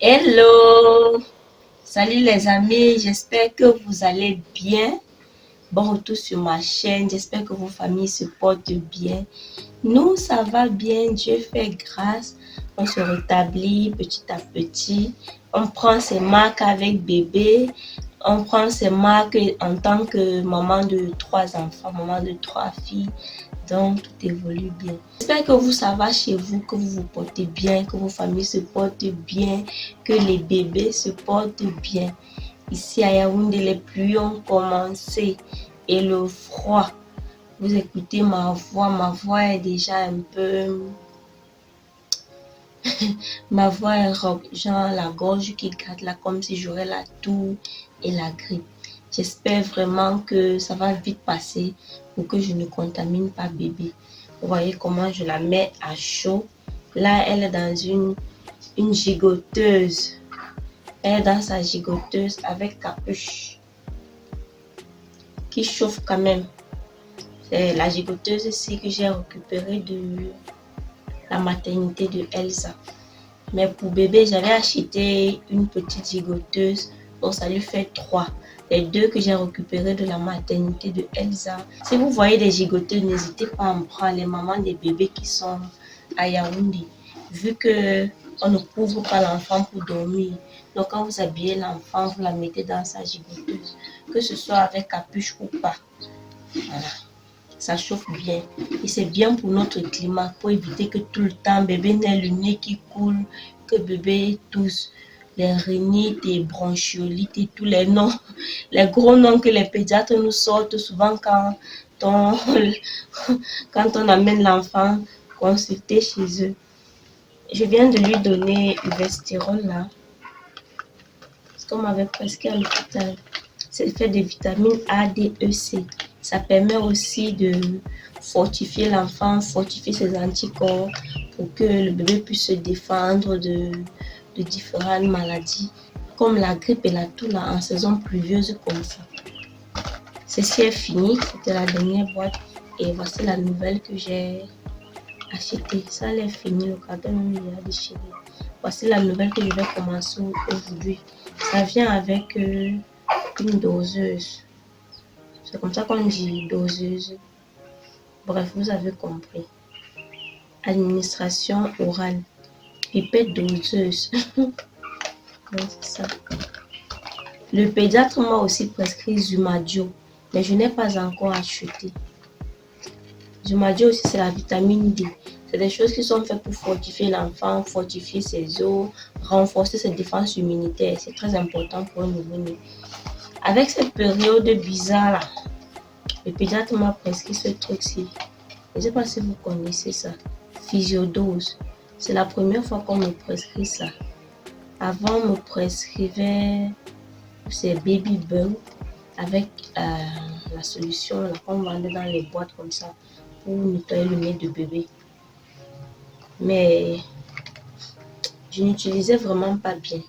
Hello! Salut les amis, j'espère que vous allez bien. Bon retour sur ma chaîne, j'espère que vos familles se portent bien. Nous, ça va bien, Dieu fait grâce. On se rétablit petit à petit. On prend ses marques avec bébé. On prend ses marques en tant que maman de 3 enfants, maman de 3 filles. Donc, tout évolue bien. J'espère que vous, ça va chez vous, que vous vous portez bien, que vos familles se portent bien, que les bébés se portent bien. Ici à Yaoundé, les pluies ont commencé et le froid. Vous écoutez ma voix est déjà un peu... ma voix est genre la gorge qui gratte là, comme si j'aurais la toux et la grippe. J'espère vraiment que ça va vite passer pour que je ne contamine pas bébé. Vous voyez comment je la mets à chaud. Là, elle est dans une gigoteuse. Elle est dans sa gigoteuse avec capuche qui chauffe quand même. C'est la gigoteuse ici que j'ai récupérée de la maternité de Elsa. Mais pour bébé, j'avais acheté une petite gigoteuse. Donc ça lui fait 3. Les 2 que j'ai récupérées de la maternité de Elsa. Si vous voyez des gigoteuses, n'hésitez pas à en prendre. Les mamans des bébés qui sont à Yaoundé. Vu que on ne couvre pas l'enfant pour dormir. Donc quand vous habillez l'enfant, vous la mettez dans sa gigoteuse. Que ce soit avec capuche ou pas. Voilà. Ça chauffe bien et c'est bien pour notre climat, pour éviter que tout le temps bébé n'ait le nez qui coule, que bébé tousse, les rhinites et bronchiolites et tous les noms, les gros noms que les pédiatres nous sortent souvent quand on amène l'enfant consulter chez eux. Je viens de lui donner le Vestirol là, parce qu'on m'avait prescrit à l'hôpital. C'est fait de vitamines A, D, E, C. Ça permet aussi de fortifier l'enfant, fortifier ses anticorps pour que le bébé puisse se défendre de différentes maladies comme la grippe et la toux là, en saison pluvieuse comme ça. Ceci est fini, c'était la dernière boîte et voici la nouvelle que j'ai achetée. Ça elle est fini, le carton il est déchiré. Voici la nouvelle que je vais commencer aujourd'hui. Ça vient avec une doseuse. C'est comme ça qu'on dit doseuse. Bref, vous avez compris. Administration orale. Pipette doseuse. C'est ça. Le pédiatre m'a aussi prescrit Zumadio, mais je n'ai pas encore acheté. Zumadio aussi, c'est la vitamine D. C'est des choses qui sont faites pour fortifier l'enfant, fortifier ses os, renforcer ses défenses immunitaires. C'est très important pour un nouveau-né. Avec cette période bizarre là, le pédiatre m'a prescrit ce truc-ci. Je ne sais pas si vous connaissez ça. Physiodose. C'est la première fois qu'on me prescrit ça. Avant, on me prescrivait ces baby burn avec la solution là, qu'on vendait dans les boîtes comme ça pour nettoyer le nez de bébé. Mais je n'utilisais vraiment pas bien.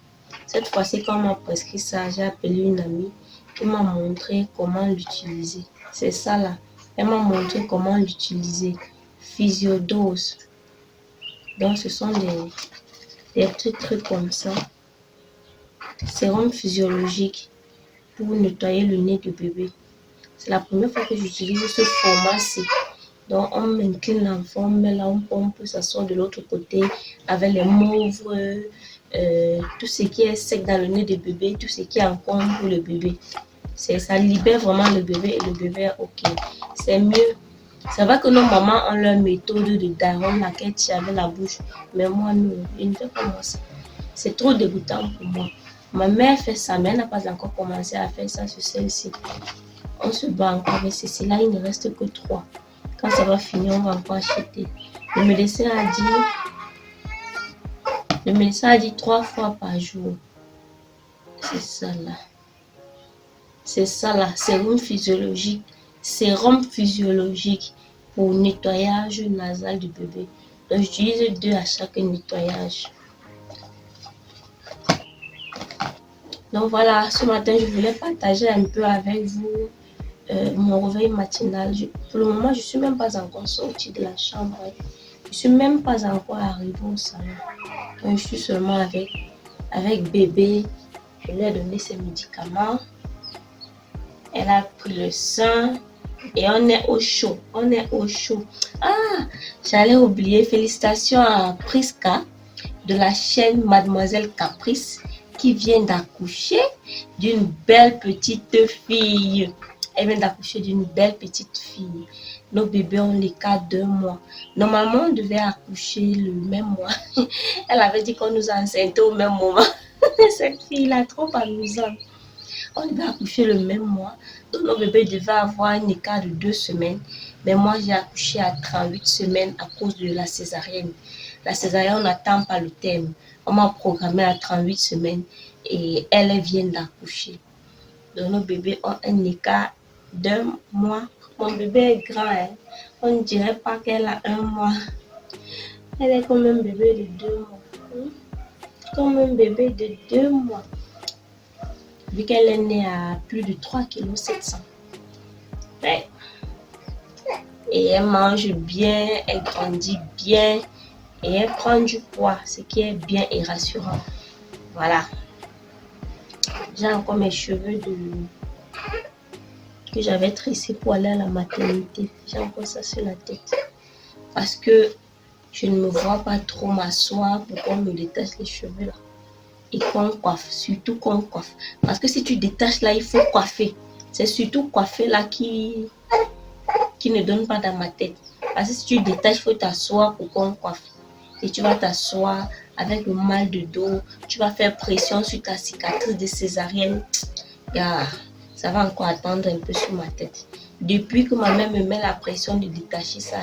Cette fois-ci, quand on m'a prescrit ça, j'ai appelé une amie qui m'a montré comment l'utiliser. C'est ça là. Elle m'a montré comment l'utiliser. Physiodose. Donc ce sont des petits trucs comme ça. Sérum physiologique pour nettoyer le nez de bébé. C'est la première fois que j'utilise ce format-ci. Donc on m'incline l'enfant, on met là, on pompe, ça sort de l'autre côté avec les mauves, tout ce qui est sec dans le nez de bébé, tout ce qui est en coin pour le bébé. Ça libère vraiment le bébé et le bébé est ok. C'est mieux. C'est vrai que nos mamans ont leur méthode de daron, laquelle tu avais la bouche. Mais moi, non, je ne fais pas moi ça. C'est trop dégoûtant pour moi. Ma mère fait ça, mais elle n'a pas encore commencé à faire ça sur celle-ci. On se bat encore avec ceci. Là, il ne reste que 3. Quand ça va finir, on va encore acheter. Le médecin a dit 3 fois par jour. C'est ça là. C'est ça là, sérum physiologique pour nettoyage nasal du bébé. Donc j'utilise 2 à chaque nettoyage. Donc voilà, ce matin je voulais partager un peu avec vous mon réveil matinal. Pour le moment, je ne suis même pas encore sortie de la chambre. Je ne suis même pas encore arrivée au salon. Donc je suis seulement avec avec bébé. Je lui ai donné ses médicaments. Elle a pris le sein. Et on est au chaud. On est au chaud. Ah, j'allais oublier. Félicitations à Priska de la chaîne Mademoiselle Caprice qui vient d'accoucher d'une belle petite fille. Elle vient d'accoucher d'une belle petite fille. Nos bébés ont l'écart d'1 mois. Normalement, on devait accoucher le même mois. Elle avait dit qu'on nous enceinte au même moment. Cette fille-là, trop amusante. On devait accoucher le même mois. Donc, nos bébés devaient avoir un écart de 2 semaines. Mais moi, j'ai accouché à 38 semaines à cause de la césarienne. La césarienne, on n'attend pas le terme. On m'a programmé à 38 semaines et elle vient d'accoucher. Donc, nos bébés ont un écart d'1 mois. Mon bébé est grand. Hein? On ne dirait pas qu'elle a 1 mois. Elle est comme un bébé de 2 mois. Comme un bébé de 2 mois. Vu qu'elle est née à plus de 3,7 kg. Ouais. Et elle mange bien, elle grandit bien et elle prend du poids, ce qui est bien et rassurant. Voilà. J'ai encore mes cheveux que j'avais tressés pour aller à la maternité. J'ai encore ça sur la tête. Parce que je ne me vois pas trop m'asseoir pour qu'on me détache les cheveux là. Et qu'on coiffe, surtout qu'on coiffe. Parce que si tu détaches là, il faut coiffer. C'est surtout coiffer là qui ne donne pas dans ma tête. Parce que si tu détaches, il faut t'asseoir pour qu'on coiffe. Et tu vas t'asseoir avec le mal de dos. Tu vas faire pression sur ta cicatrice de césarienne. Ça va encore attendre un peu sur ma tête. Depuis que ma mère me met la pression de détacher ça.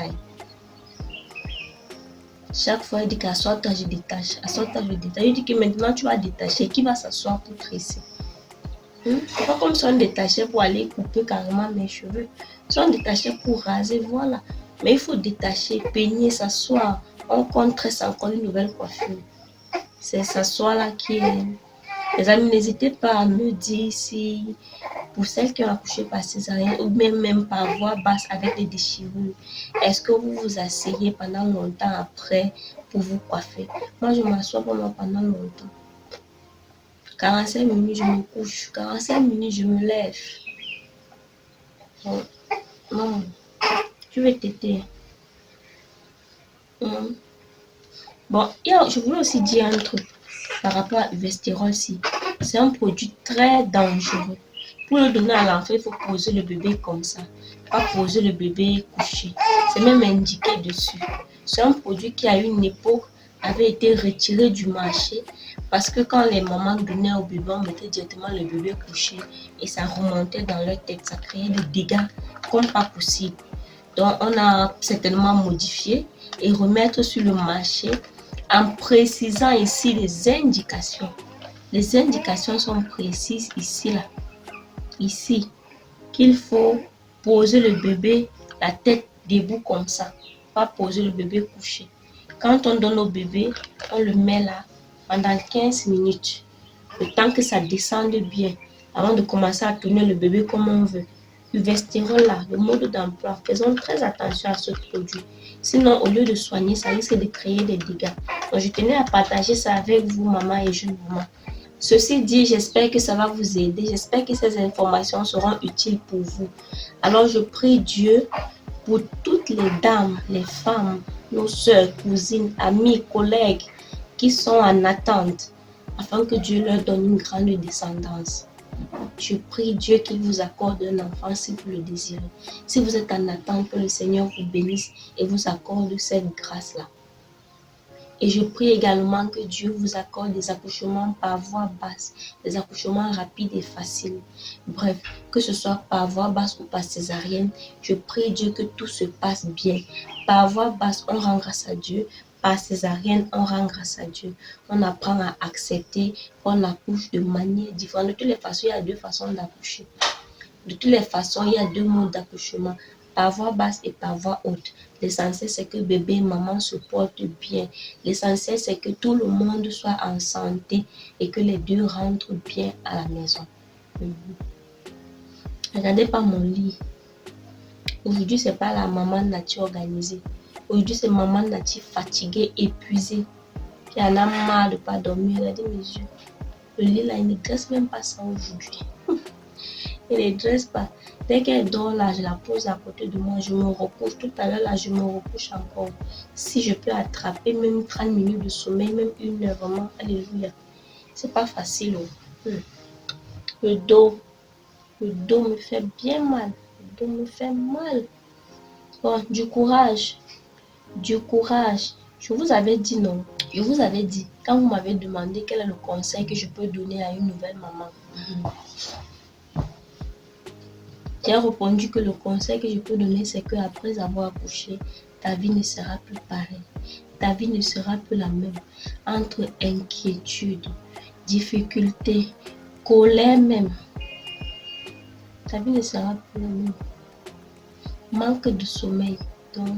Chaque fois, elle dit qu'assois-toi, je détache. Assois-toi, je détache. Je dis que maintenant, tu vas détacher. Qui va s'asseoir pour tresser? C'est pas comme si on détachait pour aller couper carrément mes cheveux. Si on détachait pour raser, voilà. Mais il faut détacher, peigner, s'asseoir. On compte tresse encore une nouvelle coiffure. C'est s'asseoir là qui est... Les amis, n'hésitez pas à me dire si, pour celles qui ont accouché par césarienne ou même par voie basse avec des déchirures, est-ce que vous vous asseyez pendant longtemps après pour vous coiffer? Moi, je m'assois pendant longtemps. 45 minutes, je me couche. 45 minutes, je me lève. Non, je vais t'aider. Bon, je voulais aussi dire un truc par rapport à Uvestirol. C'est un produit très dangereux. Pour le donner à l'enfant, il faut poser le bébé comme ça. Pas poser le bébé couché. C'est même indiqué dessus. C'est un produit qui à une époque avait été retiré du marché parce que quand les mamans donnaient au bébé, on mettait directement le bébé couché et ça remontait dans leur tête. Ça créait des dégâts comme pas possible. Donc, on a certainement modifié et remettre sur le marché en précisant ici les indications. Les indications sont précises ici, là. Ici, qu'il faut poser le bébé la tête debout comme ça, pas poser le bébé couché. Quand on donne au bébé, on le met là pendant 15 minutes, le temps que ça descende bien, avant de commencer à tourner le bébé comme on veut. Uvestirol là, le mode d'emploi, faisons très attention à ce produit. Sinon, au lieu de soigner, ça risque de créer des dégâts. Donc, je tenais à partager ça avec vous, maman et jeune maman. Ceci dit, j'espère que ça va vous aider. J'espère que ces informations seront utiles pour vous. Alors, je prie Dieu pour toutes les dames, les femmes, nos sœurs, cousines, amis, collègues qui sont en attente, afin que Dieu leur donne une grande descendance. Je prie Dieu qu'il vous accorde un enfant si vous le désirez. Si vous êtes en attente, que le Seigneur vous bénisse et vous accorde cette grâce-là. Et je prie également que Dieu vous accorde des accouchements par voie basse, des accouchements rapides et faciles. Bref, que ce soit par voie basse ou par césarienne, je prie Dieu que tout se passe bien. Par voie basse, on rend grâce à Dieu. Par césarienne, on rend grâce à Dieu. On apprend à accepter qu'on accouche de manière différente. De toutes les façons, il y a 2 façons d'accoucher. De toutes les façons, il y a 2 modes d'accouchement. Par voie basse et par voie haute. L'essentiel, c'est que bébé et maman se portent bien. L'essentiel, c'est que tout le monde soit en santé et que les 2 rentrent bien à la maison. Regardez pas mon lit. Aujourd'hui, c'est pas la maman nature organisée. Aujourd'hui, c'est maman nature fatiguée, épuisée. Il en a marre de ne pas dormir. Il a dit, mes yeux, le lit là, il ne dresse même pas ça aujourd'hui. Il ne dresse pas. Dès qu'elle dort là, je la pose à côté de moi, je me recouche. Tout à l'heure là, je me recouche encore. Si je peux attraper même 30 minutes de sommeil, même 1 heure, vraiment, alléluia. C'est pas facile. Le dos me fait bien mal. Le dos me fait mal. Bon, du courage. Du courage. Je vous avais dit non. Je vous avais dit, quand vous m'avez demandé quel est le conseil que je peux donner à une nouvelle maman, j'ai répondu que le conseil que je peux donner, c'est qu'après avoir accouché, ta vie ne sera plus pareille. Ta vie ne sera plus la même. Entre inquiétude, difficulté, colère même, ta vie ne sera plus la même. Manque de sommeil, donc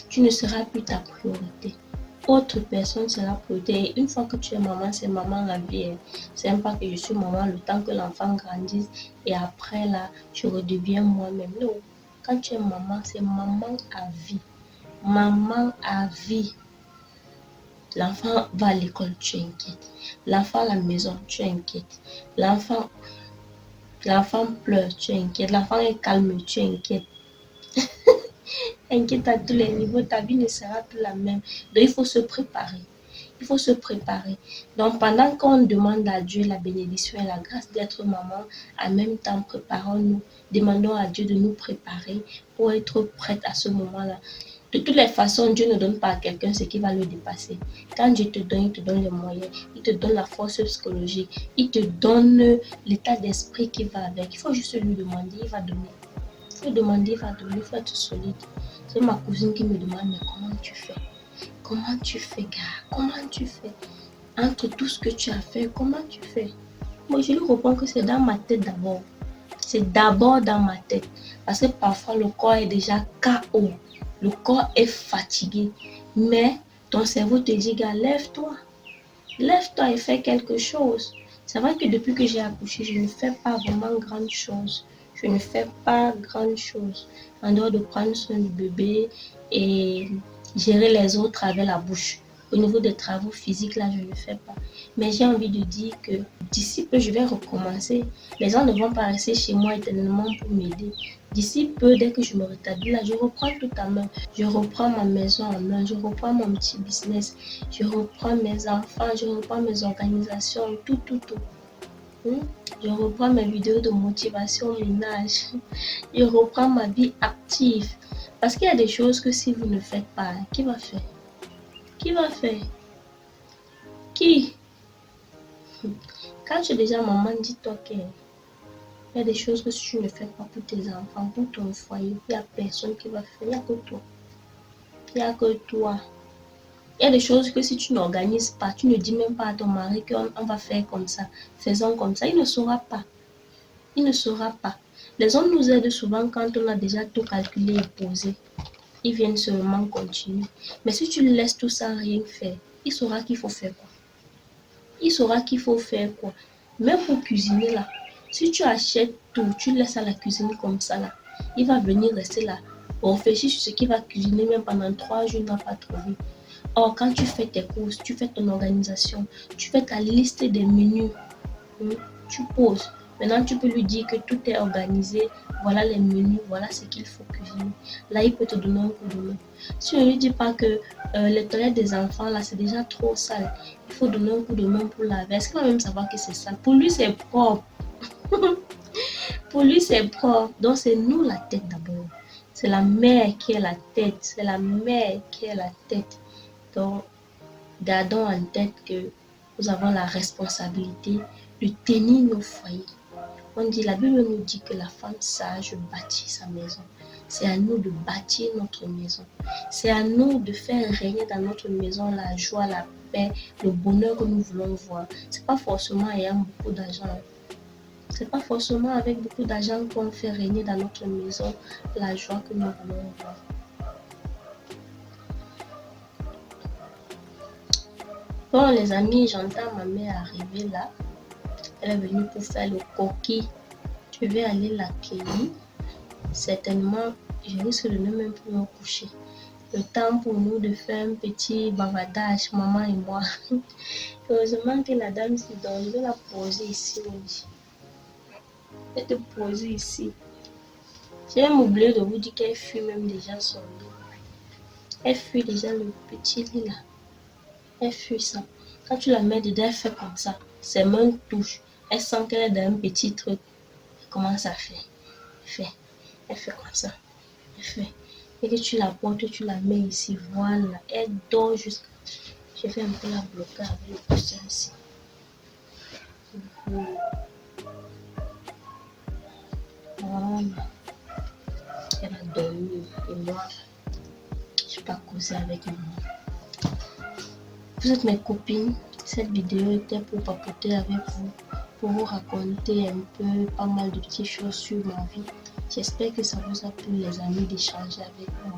tu ne seras plus ta priorité. Autre personne sera priorité. Une fois que tu es maman, c'est maman la vie. C'est même pas que je suis maman le temps que l'enfant grandisse et après là, je redeviens moi-même. Non, quand tu es maman, c'est maman à vie. Maman à vie. L'enfant va à l'école, tu es inquiète. L'enfant à la maison, tu es inquiète. L'enfant pleure, tu es inquiète. L'enfant est calme, tu es inquiète. Inquiète à tous les niveaux, ta vie ne sera plus la même. Donc, il faut se préparer. Il faut se préparer. Donc, pendant qu'on demande à Dieu la bénédiction et la grâce d'être maman, en même temps, préparons-nous. Demandons à Dieu de nous préparer pour être prête à ce moment-là. De toutes les façons, Dieu ne donne pas à quelqu'un ce qui va le dépasser. Quand Dieu te donne, il te donne les moyens, il te donne la force psychologique, il te donne l'état d'esprit qui va avec. Il faut juste lui demander, il va donner. Il faut demander, il va donner, il faut être solide. C'est ma cousine qui me demande, mais comment tu fais? Comment tu fais, gars? Comment tu fais? Entre tout ce que tu as fait, comment tu fais? Moi, je lui réponds que c'est dans ma tête d'abord. C'est d'abord dans ma tête. Parce que parfois, le corps est déjà KO. Le corps est fatigué. Mais ton cerveau te dit, gars, lève-toi. Lève-toi et fais quelque chose. C'est vrai que depuis que j'ai accouché, je ne fais pas vraiment grande chose. Je ne fais pas grande chose. En dehors de prendre soin du bébé et gérer les autres avec la bouche. Au niveau des travaux physiques, là, je ne fais pas. Mais j'ai envie de dire que d'ici peu, je vais recommencer. Les gens ne vont pas rester chez moi éternellement pour m'aider. D'ici peu, dès que je me rétablis là, je reprends tout à main. Je reprends ma maison en main. Je reprends mon petit business. Je reprends mes enfants. Je reprends mes organisations. Tout. Je reprends mes vidéos de motivation ménage. Je reprends ma vie active. Parce qu'il y a des choses que si vous ne faites pas, qui va faire? Qui va faire? Qui? Quand tu es déjà maman, dis-toi qu'il y a des choses que si tu ne fais pas pour tes enfants, pour ton foyer, il n'y a personne qui va faire. Il n'y a que toi. Il n'y a que toi. Il y a des choses que si tu n'organises pas, tu ne dis même pas à ton mari qu'on va faire comme ça, faisons comme ça, il ne saura pas. Il ne saura pas. Les hommes nous aident souvent quand on a déjà tout calculé et posé. Ils viennent seulement continuer. Mais si tu laisses tout ça rien faire, il saura qu'il faut faire quoi. Il saura qu'il faut faire quoi. Même pour cuisiner là, si tu achètes tout, tu laisses à la cuisine comme ça là, il va venir rester là, réfléchir sur ce qu'il va cuisiner même pendant 3 jours, il ne va pas trouver. Or, quand tu fais tes courses, tu fais ton organisation, tu fais ta liste des menus, tu poses. Maintenant, tu peux lui dire que tout est organisé, voilà les menus, voilà ce qu'il faut cuisiner. Là, il peut te donner un coup de main. Si on ne lui dit pas que les toilettes des enfants, là, c'est déjà trop sale, il faut donner un coup de main pour laver. Est-ce qu'il va même savoir que c'est sale? Pour lui, c'est propre. Pour lui, c'est propre. Donc, c'est nous la tête d'abord. C'est la mère qui est la tête. C'est la mère qui est la tête. Donc, gardons en tête que nous avons la responsabilité de tenir nos foyers. On dit, la Bible nous dit que la femme sage bâtit sa maison. C'est à nous de bâtir notre maison. C'est à nous de faire régner dans notre maison la joie, la paix, le bonheur que nous voulons voir. C'est pas forcément ayant beaucoup d'argent. C'est pas forcément avec beaucoup d'argent qu'on fait régner dans notre maison la joie que nous voulons voir. Bon les amis, j'entends ma mère arriver là. Elle est venue pour faire le coquille. Je vais aller l'accueillir. Certainement, je risque de ne même plus me coucher. le temps pour nous de faire un petit bavardage, maman et moi. Heureusement que la dame s'est dormie. Je vais la poser ici. Je vais te poser ici. J'ai même oublié de vous dire qu'elle fuit même déjà son lit. Elle fuit déjà le petit lit là. Elle fuit ça. Quand tu la mets dedans, elle fait comme ça. Ses mains touchent. Elle sent qu'elle est dans un petit truc. Elle commence à faire. Elle fait comme ça. Elle fait. Et que tu la portes, tu la mets ici. Voilà. Elle dort jusqu'à. Je vais un peu la bloquer avec le coussin ici. Voilà. Elle a dormi. Et moi, je ne vais pas causer avec maman. Vous êtes mes copines. Cette vidéo était pour papoter avec vous, pour vous raconter un peu pas mal de petites choses sur ma vie. J'espère que ça vous a plu, les amis, d'échanger avec moi.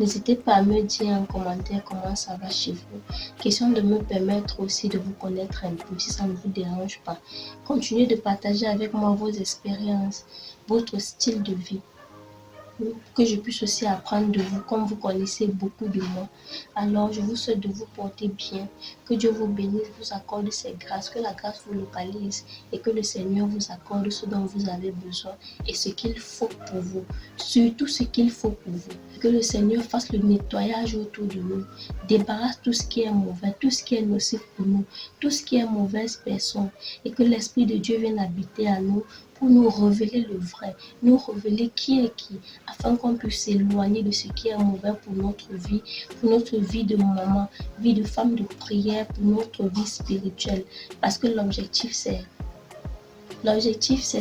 N'hésitez pas à me dire en commentaire comment ça va chez vous. Question de me permettre aussi de vous connaître un peu, si ça ne vous dérange pas. Continuez de partager avec moi vos expériences, votre style de vie, que je puisse aussi apprendre de vous, comme vous connaissez beaucoup de moi. Alors, je vous souhaite de vous porter bien, que Dieu vous bénisse, vous accorde ses grâces, que la grâce vous localise et que le Seigneur vous accorde ce dont vous avez besoin et ce qu'il faut pour vous, surtout ce qu'il faut pour vous. Que le Seigneur fasse le nettoyage autour de nous, débarrasse tout ce qui est mauvais, tout ce qui est nocif pour nous, tout ce qui est mauvaise personne, et que l'Esprit de Dieu vienne habiter à nous pour nous révéler le vrai, nous révéler qui est qui, afin qu'on puisse s'éloigner de ce qui est mauvais pour notre vie de maman, vie de femme de prière, pour notre vie spirituelle. Parce que l'objectif, c'est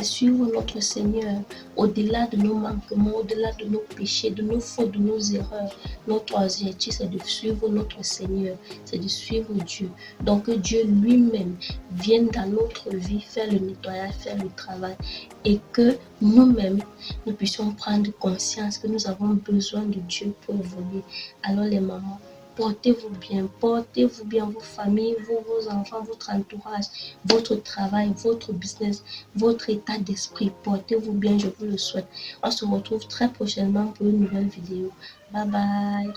suivre notre Seigneur au-delà de nos manquements, au-delà de nos péchés, de nos fautes, de nos erreurs. Notre objectif, c'est de suivre notre Seigneur, c'est de suivre Dieu. Donc que Dieu lui-même vienne dans notre vie faire le nettoyage, faire le travail, et que nous-mêmes, nous puissions prendre conscience que nous avons besoin de Dieu pour évoluer. Alors les mamans, portez-vous bien, vos familles, vos enfants, votre entourage, votre travail, votre business, votre état d'esprit. Portez-vous bien, je vous le souhaite. On se retrouve très prochainement pour une nouvelle vidéo. Bye bye.